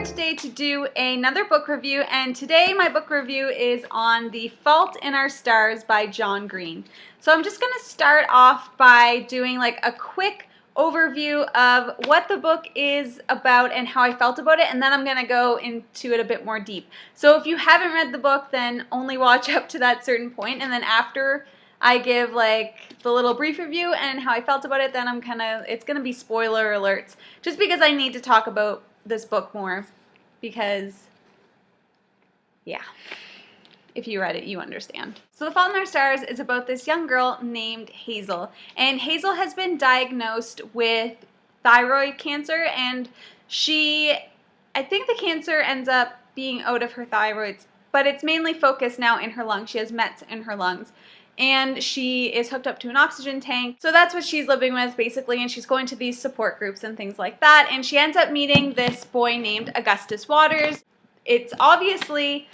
today to do another book review, and today my book review is on The Fault in Our Stars by John Green. So I'm just going to start off by doing like a quick overview of what the book is about and how I felt about it, and then I'm going to go into it a bit more deep. So if you haven't read the book, then only watch up to that certain point, and then after I give like the little brief review and how I felt about it, then it's going to be spoiler alerts, just because I need to talk about this book more, because yeah, if you read it, you understand. So The Fault in Our Stars is about this young girl named Hazel, and Hazel has been diagnosed with thyroid cancer, and I think the cancer ends up being out of her thyroids, but it's mainly focused now in her lungs. She has mets in her lungs, and she is hooked up to an oxygen tank. So that's what she's living with, basically, and she's going to these support groups and things like that, and she ends up meeting this boy named Augustus Waters. It's obviously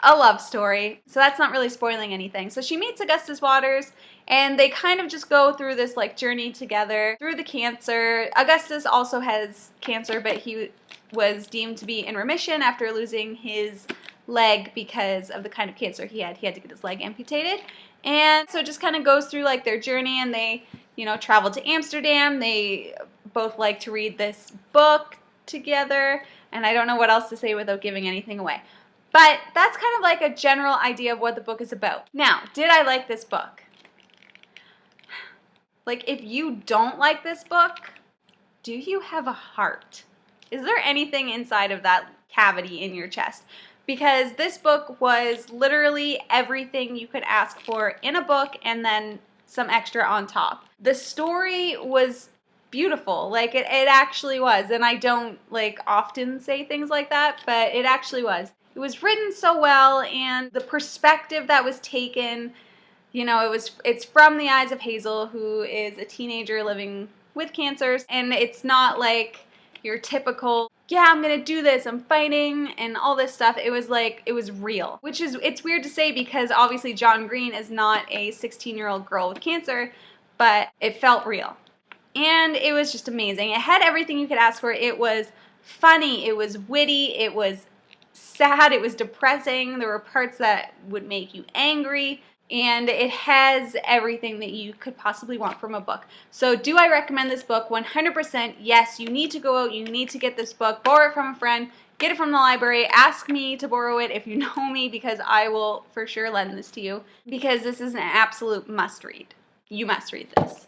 a love story, so that's not really spoiling anything. So she meets Augustus Waters, and they kind of just go through this like journey together through the cancer. Augustus also has cancer, but he was deemed to be in remission after losing his leg because of the kind of cancer he had. He had to get his leg amputated. And so it just kind of goes through like their journey, and they, travel to Amsterdam. They both like to read this book together, and I don't know what else to say without giving anything away. But that's kind of like a general idea of what the book is about. Now, did I like this book? Like, if you don't like this book, do you have a heart? Is there anything inside of that cavity in your chest? Because this book was literally everything you could ask for in a book, and then some extra on top. The story was beautiful, like it actually was, and I don't like often say things like that, but it actually was. It was written so well, and the perspective that was taken, it's from the eyes of Hazel, who is a teenager living with cancers, and it's not like your typical, yeah, I'm gonna do this, I'm fighting, and all this stuff. It was like, it was real. It's weird to say, because obviously John Green is not a 16-year-old girl with cancer, but it felt real. And it was just amazing. It had everything you could ask for. It was funny, it was witty, it was sad, it was depressing, there were parts that would make you angry, and it has everything that you could possibly want from a book. So do I recommend this book? 100% yes. You need to go out, you need to get this book, borrow it from a friend, get it from the library, ask me to borrow it if you know me, because I will for sure lend this to you, because this is an absolute must read. You must read this.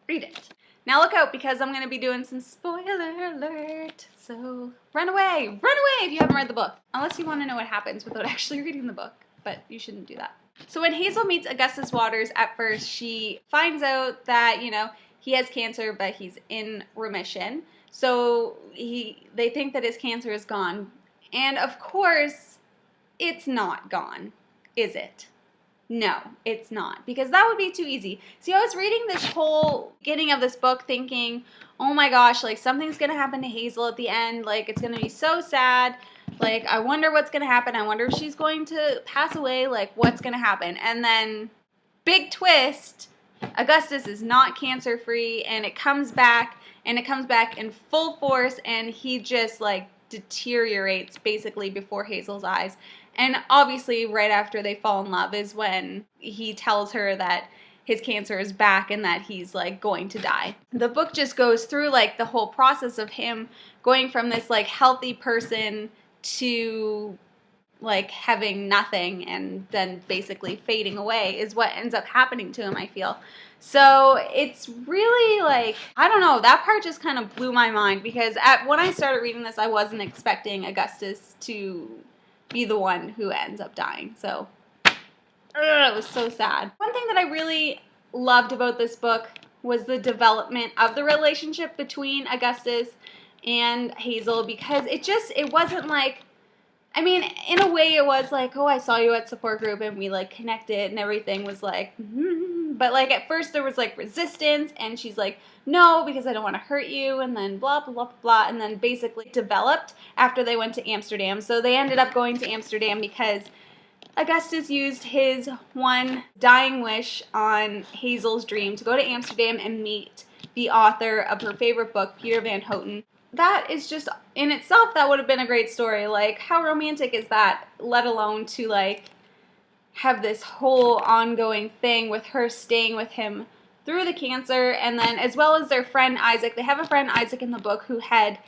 Read it. Now look out, because I'm going to be doing some spoiler alert, so run away if you haven't read the book, unless you want to know what happens without actually reading the book, but you shouldn't do that. So when Hazel meets Augustus Waters, at first she finds out that, he has cancer, but he's in remission, so they think that his cancer is gone, and of course, it's not gone, is it? No, it's not, because that would be too easy. See, I was reading this whole beginning of this book thinking, oh my gosh, like something's going to happen to Hazel at the end, like it's going to be so sad, like I wonder what's going to happen, I wonder if she's going to pass away, like what's going to happen, and then big twist, Augustus is not cancer free, and it comes back, in full force, and he just like deteriorates basically before Hazel's eyes. And obviously right after they fall in love is when he tells her that his cancer is back and that he's like going to die. The book just goes through like the whole process of him going from this like healthy person to like having nothing, and then basically fading away is what ends up happening to him, I feel. So it's really like, I don't know, that part just kind of blew my mind, because when I started reading this, I wasn't expecting Augustus to be the one who ends up dying. So it was so sad. One thing that I really loved about this book was the development of the relationship between Augustus and Hazel, because it wasn't like, I mean, in a way it was like, oh, I saw you at support group and we like connected and everything was like, but like at first there was like resistance, and she's like, no, because I don't want to hurt you, and then blah, blah, blah, blah, and then basically developed after they went to Amsterdam. So they ended up going to Amsterdam because Augustus used his one dying wish on Hazel's dream to go to Amsterdam and meet the author of her favorite book, Peter Van Houten, that is just, in itself, that would have been a great story. Like, how romantic is that, let alone to, like, have this whole ongoing thing with her staying with him through the cancer, and then as well as their friend Isaac. They have a friend Isaac in the book who had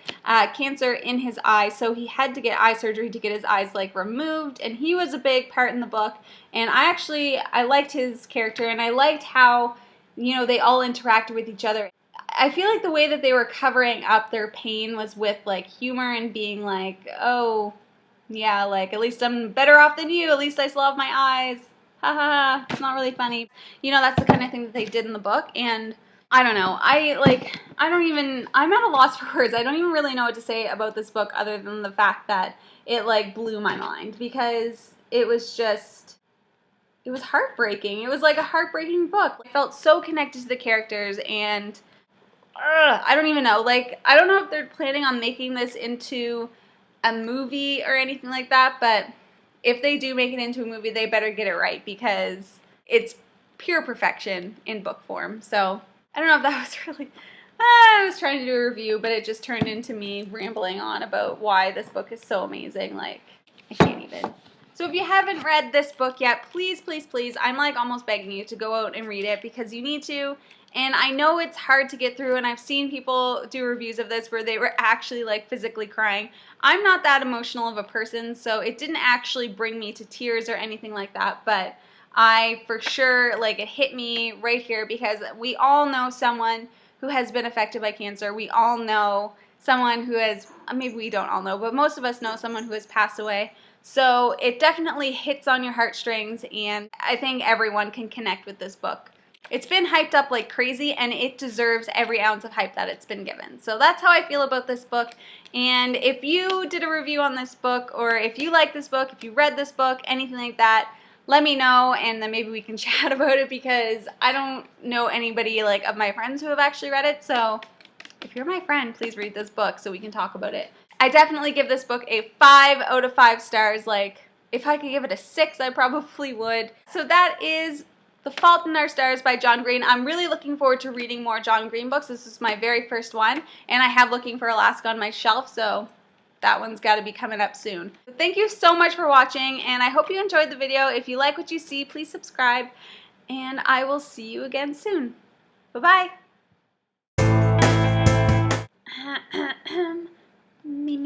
cancer in his eye, so he had to get eye surgery to get his eyes like removed, and he was a big part in the book. And I liked his character, and I liked how, you know, they all interacted with each other. I feel like the way that they were covering up their pain was with like humor and being like, oh yeah, like at least I'm better off than you, at least I still have my eyes. Haha, it's not really funny. You know, that's the kind of thing that they did in the book, and I don't know. I'm at a loss for words. I don't even really know what to say about this book other than the fact that it like blew my mind, because it was heartbreaking. It was like a heartbreaking book. I felt so connected to the characters, and I don't even know. Like, I don't know if they're planning on making this into a movie or anything like that, but if they do make it into a movie, they better get it right, because it's pure perfection in book form. So I don't know if that was really, I was trying to do a review, but it just turned into me rambling on about why this book is so amazing. Like, I can't even. So if you haven't read this book yet, please, please, please, I'm like almost begging you to go out and read it, because you need to. And I know it's hard to get through, and I've seen people do reviews of this where they were actually like physically crying. I'm not that emotional of a person, so it didn't actually bring me to tears or anything like that, but I for sure, like, it hit me right here, because we all know someone who has been affected by cancer. We all know someone who has, maybe we don't all know, but most of us know someone who has passed away. So it definitely hits on your heartstrings, and I think everyone can connect with this book. It's been hyped up like crazy, and it deserves every ounce of hype that it's been given. So that's how I feel about this book. And if you did a review on this book, or if you like this book, if you read this book, anything like that, let me know, and then maybe we can chat about it, because I don't know anybody like of my friends who have actually read it. So if you're my friend, please read this book so we can talk about it. I definitely give this book a 5 out of 5 stars. Like, if I could give it a 6, I probably would. So that is The Fault in Our Stars by John Green. I'm really looking forward to reading more John Green books. This is my very first one, and I have Looking for Alaska on my shelf, so that one's got to be coming up soon. Thank you so much for watching, and I hope you enjoyed the video. If you like what you see, please subscribe, and I will see you again soon. Bye-bye. Me.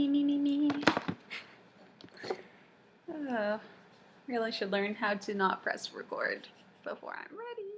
Really should learn how to not press record before I'm ready.